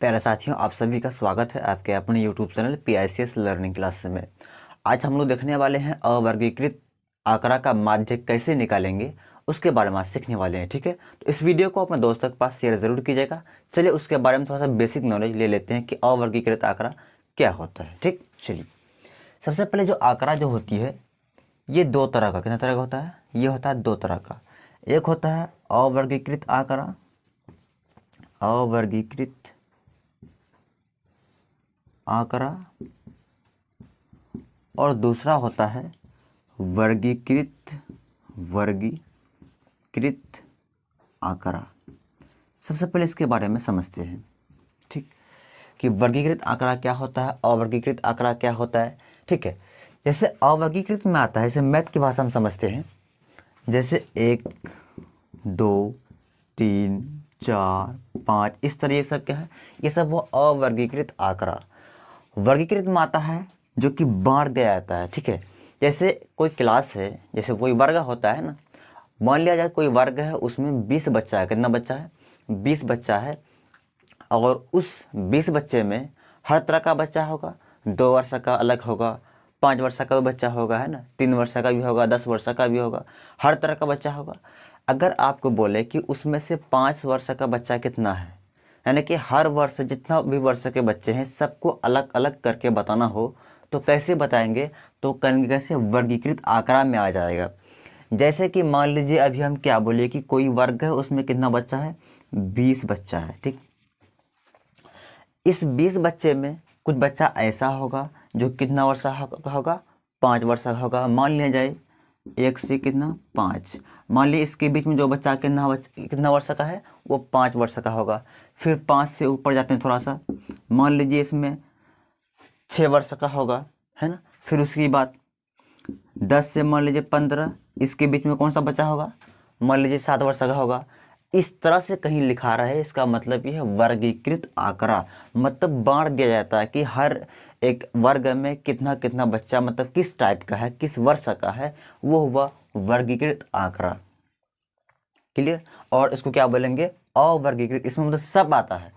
प्यारे साथियों, आप सभी का स्वागत है आपके अपने YouTube channel PICS learning classes में। आज हम लोग देखने वाले हैं अवर्गीकृत आंकड़ा का माध्य कैसे निकालेंगे, उसके बारे में आज सीखने वाले हैं। ठीक है, तो इस वीडियो को अपने दोस्तों के पास शेयर ज़रूर कीजिएगा। चलिए उसके बारे में थोड़ा सा बेसिक नॉलेज ले लेते हैं कि अवर्गीकृत आंकड़ा क्या होता है। ठीक, चलिए सबसे पहले जो आंकड़ा जो होती है ये दो तरह का, कितना तरह का होता है? ये होता है दो तरह का। एक होता है अवर्गीकृत आंकड़ा, अवर्गीकृत आंकड़ा, और दूसरा होता है वर्गीकृत आंकड़ा। सबसे पहले इसके बारे में समझते हैं, ठीक, कि वर्गीकृत आंकड़ा क्या होता है, अवर्गीकृत आंकड़ा क्या होता है। ठीक है, जैसे अवर्गीकृत में आता है, जैसे मैथ की भाषा में समझते हैं, जैसे 1 2 3 4 5 इस तरह ये सब क्या है, ये सब वो अवर्गीकृत आंकड़ा। वर्गीकृत में आता है जो कि बांट दिया जाता है। ठीक है, जैसे कोई क्लास है, जैसे कोई वर्ग होता है ना, मान लिया जाए कोई वर्ग है, उसमें 20 बच्चा है। कितना बच्चा है? 20 बच्चा है। और उस 20 बच्चे में हर तरह का बच्चा होगा। 2 वर्ष का अलग होगा, 5 वर्ष का भी बच्चा होगा, है ना, 3 वर्ष का भी होगा, 10 वर्ष का भी होगा, हर तरह का बच्चा होगा। अगर आपको बोले कि उसमें से 5 वर्ष का बच्चा कितना है, यानी कि हर वर्ष जितना भी वर्ष के बच्चे हैं सबको अलग अलग करके बताना हो, तो कैसे बताएंगे? तो करेंगे कैसे? वर्गीकृत आंकड़ा में आ जाएगा। जैसे कि मान लीजिए अभी हम क्या बोले कि कोई वर्ग है, उसमें कितना बच्चा है? 20 बच्चा है। ठीक, इस 20 बच्चे में कुछ बच्चा ऐसा होगा जो कितना वर्ष का होगा? 5 वर्ष का होगा। मान लिया जाए 1 से कितना 5, मान लीजिए इसके बीच में जो बच्चा कितना वर्ष का है, वो 5 वर्ष का होगा। फिर 5 से ऊपर जाते हैं थोड़ा सा, मान लीजिए इसमें 6 वर्ष का होगा, है ना। फिर उसके बाद 10 से मान लीजिए 15, इसके बीच में कौन सा बच्चा होगा? मान लीजिए 7 वर्ष का होगा। इस तरह से कहीं लिखा रहा है, इसका मतलब ये है वर्गीकृत आंकड़ा। मतलब बांट दिया जाता है कि हर एक वर्ग में कितना कितना बच्चा, मतलब किस टाइप का है, किस वर्ष का है, वो हुआ वर्गीकृत आंकड़ा। क्लियर? और इसको क्या बोलेंगे? अवर्गीकृत। इसमें मतलब सब आता है,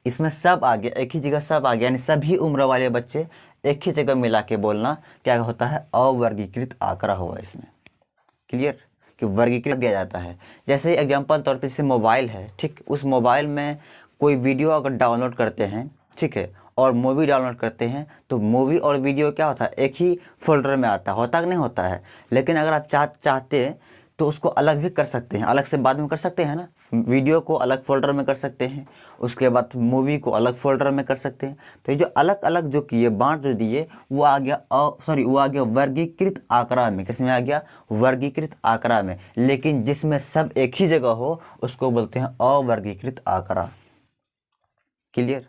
इसमें सब आ गया, एक ही जगह सब आ गया, यानी सभी उम्र वाले बच्चे एक ही जगह मिला के बोलना क्या होता है? अवर्गीकृत आंकड़ा हुआ इसमें। क्लियर? कि वर्गीकृत दिया जाता है। जैसे एग्जांपल तौर पे जैसे मोबाइल है, ठीक, उस मोबाइल में कोई वीडियो अगर डाउनलोड करते हैं, ठीक है, और मूवी डाउनलोड करते हैं, तो मूवी और वीडियो क्या होता है? एक ही फोल्डर में आता होता कि नहीं होता है। लेकिन अगर आप चाहते हैं तो उसको अलग भी कर सकते हैं, अलग से बाद में कर सकते हैं ना। वीडियो को अलग फोल्डर में कर सकते हैं, उसके बाद मूवी को अलग फोल्डर में कर सकते हैं। तो ये जो अलग अलग जो किए, बांट जो दिए, वो आ गया वो आ गया वर्गीकृत आंकड़ा में। किसमें आ गया? वर्गीकृत आंकड़ा में। लेकिन जिसमें सब एक ही जगह हो उसको बोलते हैं अवर्गीकृत आंकड़ा। क्लियर?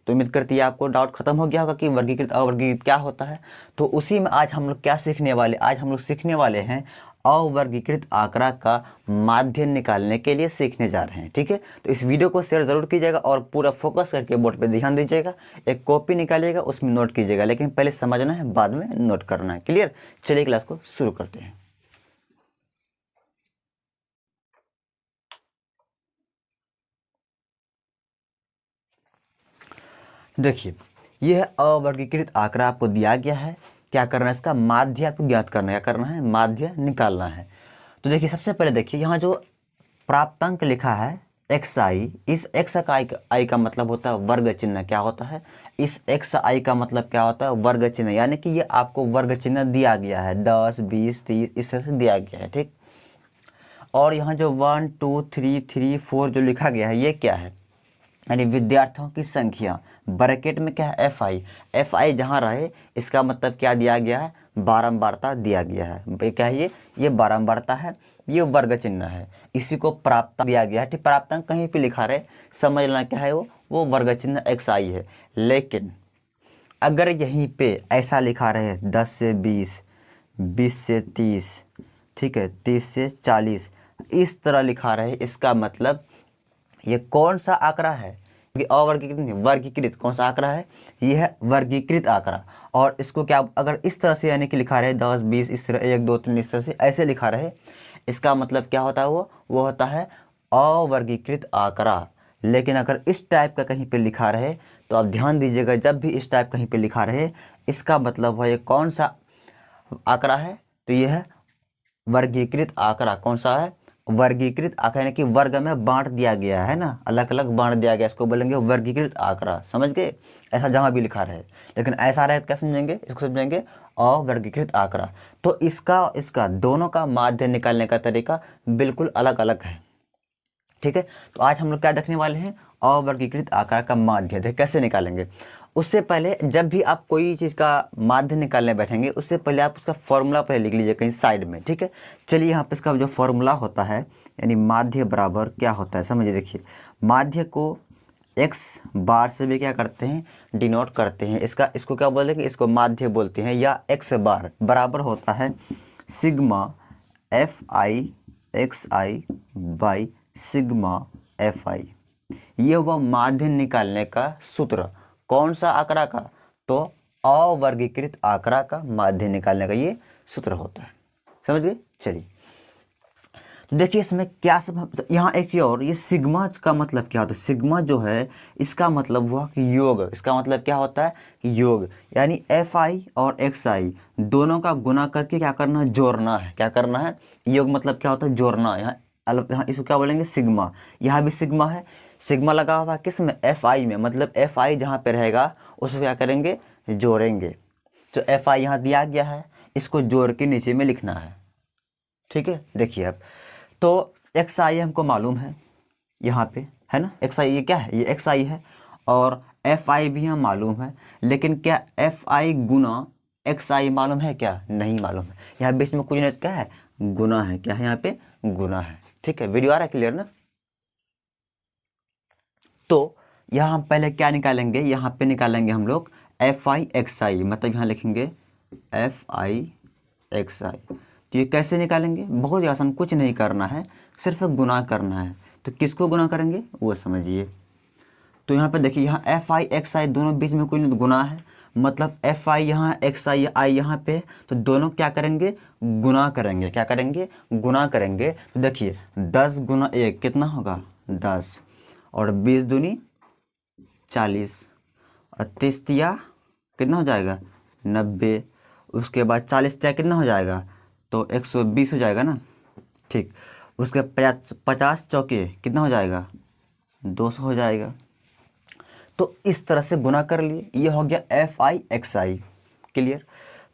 तो उम्मीद करती है आपको डाउट खत्म हो गया होगा कि वर्गीकृत अवर्गीकृत क्या होता है। तो उसी में आज हम लोग क्या सीखने वाले? आज हम लोग सीखने वाले हैं अवर्गीकृत आंकड़ा का माध्य निकालने के लिए सीखने जा रहे हैं। ठीक है, तो इस वीडियो को शेयर जरूर कीजिएगा और पूरा फोकस करके बोर्ड पे ध्यान दीजिएगा। एक कॉपी निकालिएगा, उसमें नोट कीजिएगा, लेकिन पहले समझना है, बाद में नोट करना है। क्लियर? चलिए क्लास को शुरू करते हैं। देखिए, यह है अवर्गीकृत आंकड़ा, आपको दिया गया है। क्या करना है? इसका माध्य आपको ज्ञात करना है। क्या करना है? माध्य निकालना है। तो देखिए सबसे पहले देखिए यहाँ जो प्राप्तांक लिखा है xi, इस xi का मतलब होता है वर्ग चिन्ह। क्या होता है? इस xi का मतलब क्या होता है? वर्ग चिन्ह। यानी कि ये आपको वर्ग चिन्ह दिया गया है, 10 20 30 इस तरह से दिया गया है। ठीक, और यहाँ जो 1 2 3 3 4 जो लिखा गया है, ये क्या है? यानी विद्यार्थियों की संख्या। ब्रैकेट में क्या है? fi जहाँ रहे, इसका मतलब क्या दिया गया है? बारंबारता दिया गया है। क्या है ये बारंबारता है, ये वर्ग चिन्ह है, इसी को प्राप्तांक दिया गया है। ठीक, प्राप्तांक कहीं पे लिखा रहे, समझ लेना क्या है वो वर्ग चिन्ह xi है। लेकिन अगर यहीं पे ऐसा लिखा रहे 10 से 20, 20 से 30, ठीक है, 30 से 40, इस तरह लिखा रहे, इसका मतलब ये कौन सा आंकड़ा है? अवर्गीकृत नहीं, वर्गीकृत। कौन सा आंकड़ा है? ये है वर्गीकृत आंकड़ा। और इसको क्या अगर इस तरह से यानी कि लिखा रहे 10 20 इस तरह 1 2 3 इस तरह से ऐसे लिखा रहे, इसका मतलब क्या होता है? वो होता है अवर्गीकृत आंकड़ा। लेकिन अगर इस टाइप का कहीं पे लिखा रहे तो आप ध्यान दीजिएगा, जब भी इस टाइप कहीं पे लिखा रहे इसका मतलब है ये कौन सा आंकड़ा है, तो ये है वर्गीकृत आंकड़ा। कौन सा है? वर्गीकृत आंकड़ा, यानी कि वर्ग में बांट दिया गया है ना, अलग अलग बांट दिया गया, इसको बोलेंगे वर्गीकृत आंकड़ा। समझ गए? ऐसा जहाँ भी लिखा रहे, लेकिन ऐसा रहे तो क्या समझेंगे? इसको समझेंगे अवर्गीकृत आंकड़ा। तो इसका दोनों का माध्य निकालने का तरीका बिल्कुल अलग अलग है। ठीक है, तो आज हम लोग क्या देखने वाले हैं? अवर्गीकृत आकार का माध्य। देख कैसे निकालेंगे। उससे पहले जब भी आप कोई चीज़ का माध्य निकालने बैठेंगे उससे पहले आप उसका फॉर्मूला पहले लिख लीजिए कहीं साइड में। ठीक है, चलिए यहाँ पे इसका जो फॉर्मूला होता है, यानी माध्य बराबर क्या होता है समझिए। देखिए, माध्य को x बार से भी क्या करते हैं? डिनोट करते हैं। इसको क्या बोलेंगे? इसको माध्य बोलते हैं, या x बार बराबर होता है sigma fi xi by sigma fi। ये हुआ माध्य निकालने का सूत्र। कौन सा आंकड़ा का? तो अवर्गीकृत आंकड़ा का माध्य निकालने का ये सूत्र होता है। समझ गए? चलिए, तो देखिए इसमें क्या सब, यहाँ एक चीज़ और, ये सिग्मा का मतलब क्या होता है? सिग्मा जो है इसका मतलब हुआ कि योग। इसका मतलब क्या होता है? योग, यानी fi और xi दोनों का गुना करके क्या करना है? जोड़ना है। क्या करना है? योग मतलब क्या होता है? जोड़ना। यहाँ इसको क्या बोलेंगे? सिग्मा। यहाँ भी सिग्मा है, सिग्मा लगा हुआ है किस में? fi में, मतलब fi जहाँ पे रहेगा उसको क्या करेंगे? जोड़ेंगे। तो fi यहाँ दिया गया है, इसको जोड़ के नीचे में लिखना है। ठीक है, देखिए अब तो xi हमको मालूम है, यहाँ पे है ना, xi ये क्या है? ये xi है, और fi भी हम मालूम है, लेकिन क्या fi गुना xi मालूम है क्या? नहीं मालूम है। यहाँ बीच में कुछ नहीं, क्या है? गुना है। क्या है यहाँ पे? गुना है। ठीक है, वीडियो आ रहा है क्लियर ना? तो यहाँ हम पहले क्या निकालेंगे? यहाँ पे निकालेंगे हम लोग fi xi, मतलब यहाँ लिखेंगे fi xi। तो ये कैसे निकालेंगे? बहुत ही आसान, कुछ नहीं करना है, सिर्फ गुना करना है। तो किसको गुना करेंगे वो समझिए। तो यहाँ पे देखिए, यहाँ fi xi दोनों बीच में कोई नहीं, गुना है, मतलब fi यहाँ xi i यहाँ पे, तो दोनों क्या करेंगे? गुना करेंगे। क्या करेंगे? गुना करेंगे। तो देखिए 10 गुना 1 कितना होगा? 10, और 20 दूनी 40, और 30 तिया कितना हो जाएगा? 90, उसके बाद 40 तिया कितना हो जाएगा? तो 120 हो जाएगा ना। ठीक, उसके 50 चौके कितना हो जाएगा? 200 हो जाएगा। तो इस तरह से गुना कर लिए, ये हो गया fi xi। क्लियर?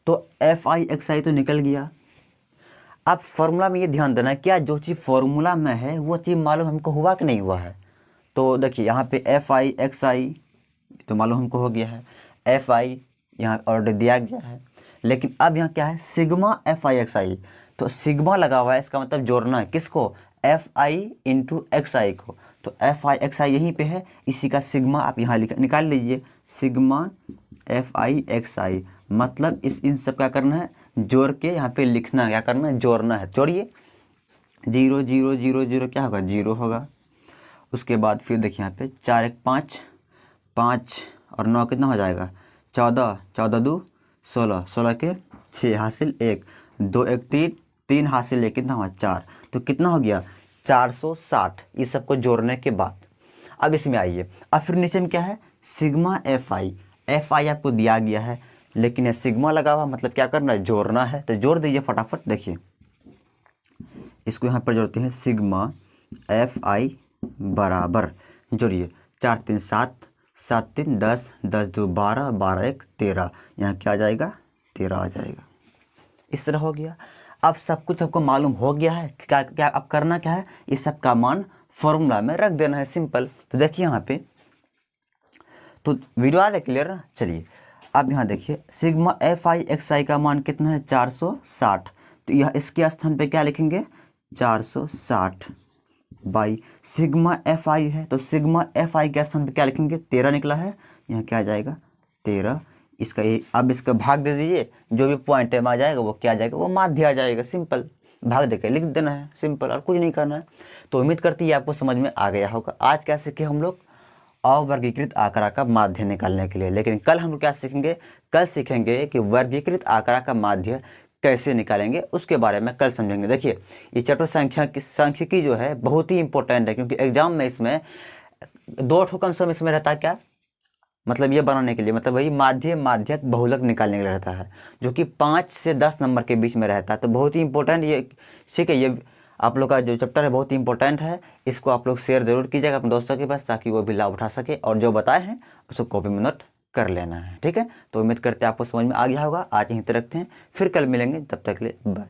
तो fi xi तो निकल गया। अब फॉर्मूला में ये ध्यान देना, क्या जो चीज़ फॉर्मूला में है वो चीज़ मालूम हमको हुआ कि नहीं हुआ है? तो देखिए यहाँ पे fi xi तो मालूम हमको हो गया है, fi यहाँ ऑर्डर दिया गया है, लेकिन अब यहाँ क्या है? Sigma fi xi। तो सिग्मा लगा हुआ है, इसका मतलब जोड़ना है किसको? fi इंटू xi को। तो fi xi यहीं पे है, इसी का सिग्मा आप यहाँ निकाल लीजिए, सिग्मा fi xi। मतलब इन सब क्या करना है? जोड़ के यहाँ पे लिखना है। क्या करना है? जोड़ना है। जोड़िए, 0 0 0 0 क्या होगा? 0 होगा। उसके बाद फिर देखिए यहाँ पे 4 1 5, 5 और 9 कितना हो जाएगा? 14, 14 2 16, 16 के 6 हासिल 1, 2 1 3, 3 हासिल 1 कितना हुआ? 4। तो कितना हो गया? 460। इस सबको जोड़ने के बाद अब इसमें आइए, अब फिर नीचे में क्या है? सिग्मा fi आपको दिया गया है, लेकिन ये सिग्मा लगा हुआ, मतलब क्या करना है? जोड़ना है। तो जोड़ दीजिए फटाफट। देखिए इसको यहाँ पर जोड़ते हैं, सिग्मा fi बराबर, जोड़िए, 4 3 7, 7 3 10, 10 2 12, 12 1 13, यहाँ क्या आ जाएगा? 13 आ जाएगा। इस तरह हो गया। अब सब कुछ आपको मालूम हो गया है, क्या क्या अब करना क्या है? इस सब का मान फॉर्मूला में रख देना है, सिंपल। तो देखिए यहाँ पे, तो वीडियो आ रहा है क्लियर ना? चलिए अब यहाँ देखिए, सिग्मा fi xi का मान कितना है? 460। तो यह इसके स्थान पे क्या लिखेंगे? 460 बाई सिग्मा fi है, तो सिग्मा fi के स्थान पे क्या लिखेंगे? 13 निकला है, यहाँ क्या आ जाएगा? 13। इसका ये, अब इसका भाग दे दीजिए, जो भी पॉइंट में आ जाएगा वो क्या आ जाएगा? वो माध्य आ जाएगा। सिंपल, भाग देकर लिख देना है, सिंपल, और कुछ नहीं करना है। तो उम्मीद करती है आपको समझ में आ गया होगा। आज क्या सीखे हम लोग? अवर्गीकृत आंकड़ा का माध्य निकालने के लिए। लेकिन कल हम लोग क्या सीखेंगे? कल सीखेंगे कि वर्गीकृत आंकड़ा का माध्य कैसे निकालेंगे, उसके बारे में कल समझेंगे। देखिए ये चैप्टर सांख्यिकी जो है बहुत ही इंपॉर्टेंट है, क्योंकि एग्जाम में इसमें दो ठो कम सम इसमें रहता है क्या, मतलब ये बनाने के लिए, मतलब वही माध्य माध्यक बहुलक निकालने के लिए रहता है, जो कि 5 से 10 नंबर के बीच में रहता है। तो बहुत ही इंपॉर्टेंट ये, ठीक है, ये आप लोग का जो चैप्टर है बहुत ही इंपॉर्टेंट है। इसको आप लोग शेयर ज़रूर कीजिएगा अपने दोस्तों के पास, ताकि वो भी लाभ उठा सके, और जो बताए हैं उसको कॉपी में नोट कर लेना है, ठीक है। तो उम्मीद करते हैं आपको समझ में आ गया होगा। आज यहीं तक रखते हैं, फिर कल मिलेंगे, तब तक के लिए बाय।